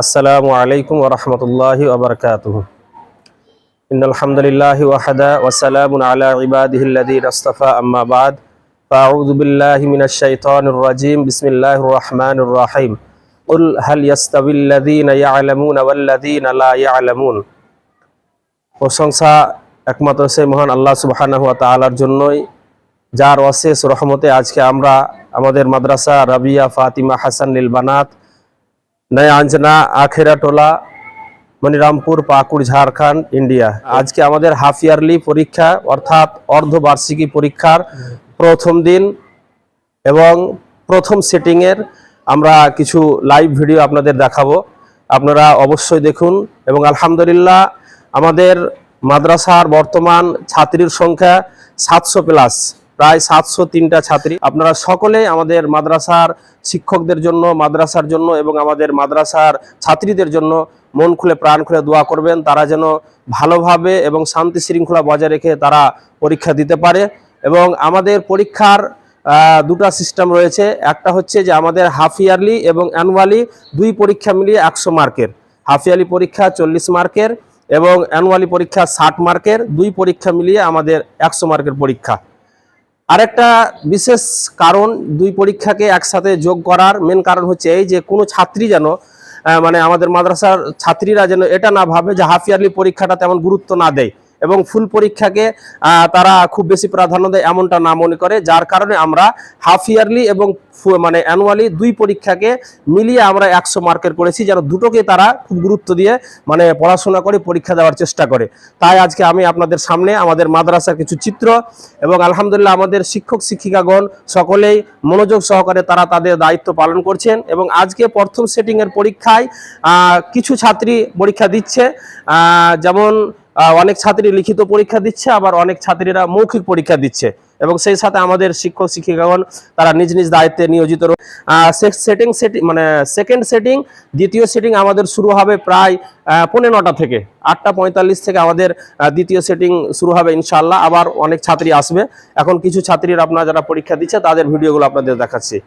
আসসালামু আলাইকুম ওয়া রাহমাতুল্লাহি ওয়া বারাকাতুহু। ইন্নাল হামদুলিল্লাহি ওয়াহদা ওয়া সালামুন আলা ইবাদিহিল্লাযীনা ইসতাফা আম্মা বা'দ। ফাআউযু বিল্লাহি মিনাশ শাইতানির রাজীম। বিসমিল্লাহির রাহমানির রাহিম। কুল হাল ইয়াস্তাবিল্লাযীনা ইয়া'লামুনা ওয়াল্লাযীনা লা ইয়া'লামুন। প্রশংসা একমাত্র সেই মহান আল্লাহ সুবহানাহু ওয়া তাআলার জন্যই, যার অশেষ রহমতে আজকে আমরা আমাদের মাদ্রাসা রাবিয়া ফাতিমা হাসান লিল বানাত নয়া আঞ্জনা আখেরা টোলা মনিরামপুর পাকুড় ঝাড়খণ্ড ইন্ডিয়া। আজকে আমাদের হাফ ইয়ারলি পরীক্ষা অর্থাৎ অর্ধবার্ষিকী পরীক্ষার প্রথম দিন এবং প্রথম সেটিংয়ের আমরা কিছু লাইভ ভিডিও আপনাদের দেখাবো, আপনারা অবশ্যই দেখুন। এবং আলহামদুলিল্লাহ আমাদের মাদ্রাসার বর্তমান ছাত্রীর সংখ্যা 700+, প্রায় 703টা ছাত্রী। আপনারা সকলে আমাদের মাদ্রাসার শিক্ষকদের জন্য, মাদ্রাসার জন্য এবং আমাদের মাদ্রাসার ছাত্রীদের জন্য মন খুলে প্রাণ খুলে দোয়া করবেন, তারা যেন ভালোভাবে এবং শান্তি শৃঙ্খলা বজায় রেখে তারা পরীক্ষা দিতে পারে। এবং আমাদের পরীক্ষার দুটা সিস্টেম রয়েছে। একটা হচ্ছে যে আমাদের হাফ ইয়ারলি এবং অ্যানুয়ালি দুই পরীক্ষা মিলিয়ে 100 মার্কের। হাফ ইয়ারলি পরীক্ষা 40 মার্কের এবং অ্যানুয়ালি পরীক্ষা 60 মার্কের। দুই পরীক্ষা মিলিয়ে আমাদের 100 মার্কের পরীক্ষা। আরেকটা বিশেষ কারণ দুই পরীক্ষাকে একসাথে যোগ করার মেন কারণ হচ্ছে এই যে কোনো ছাত্রী যেন মানে আমাদের মাদ্রাসার ছাত্রীরা যেন এটা না ভাবে যে হাফ ইয়ারলি পরীক্ষাটা তেমন গুরুত্ব না দেয় এবং ফুল পরীক্ষাকে তারা খুব বেশি প্রাধান্য দেয়, এমনটা না মনে করে। যার কারণে আমরা হাফ ইয়ারলি এবং মানে অ্যানুয়ালি দুই পরীক্ষাকে মিলিয়ে আমরা 100 মার্কের করেছি, যেন দুটোকে তারা খুব গুরুত্ব দিয়ে মানে পড়াশোনা করে পরীক্ষা দেওয়ার চেষ্টা করে। তাই আজকে আমি আপনাদের সামনে আমাদের মাদ্রাসার কিছু চিত্র এবং আলহামদুলিল্লাহ আমাদের শিক্ষক শিক্ষিকাগণ সকলেই মনোযোগ সহকারে তারা তাদের দায়িত্ব পালন করছেন। এবং আজকে প্রথম সেটিংয়ের পরীক্ষায় কিছু ছাত্রী পরীক্ষা দিচ্ছে, যেমন অনেক ছাত্রী লিখিত পরীক্ষা দিচ্ছে, আবার অনেক ছাত্রীরা মৌখিক পরীক্ষা দিচ্ছে। এবং সেই সাথে আমাদের শিক্ষক শিক্ষিকাগণ তারা নিজ নিজ দায়িত্বে নিয়োজিত। মানে সেকেন্ড সেটিং, দ্বিতীয় সেটিং আমাদের শুরু হবে প্রায় 9:45 থেকে 8:45 থেকে আমাদের দ্বিতীয় সেটিং শুরু হবে ইনশাআল্লাহ। আবার অনেক ছাত্রী আসবে। এখন কিছু ছাত্রীর আপনারা যারা পরীক্ষা দিচ্ছে তাদের ভিডিওগুলো আপনাদের দেখাচ্ছি।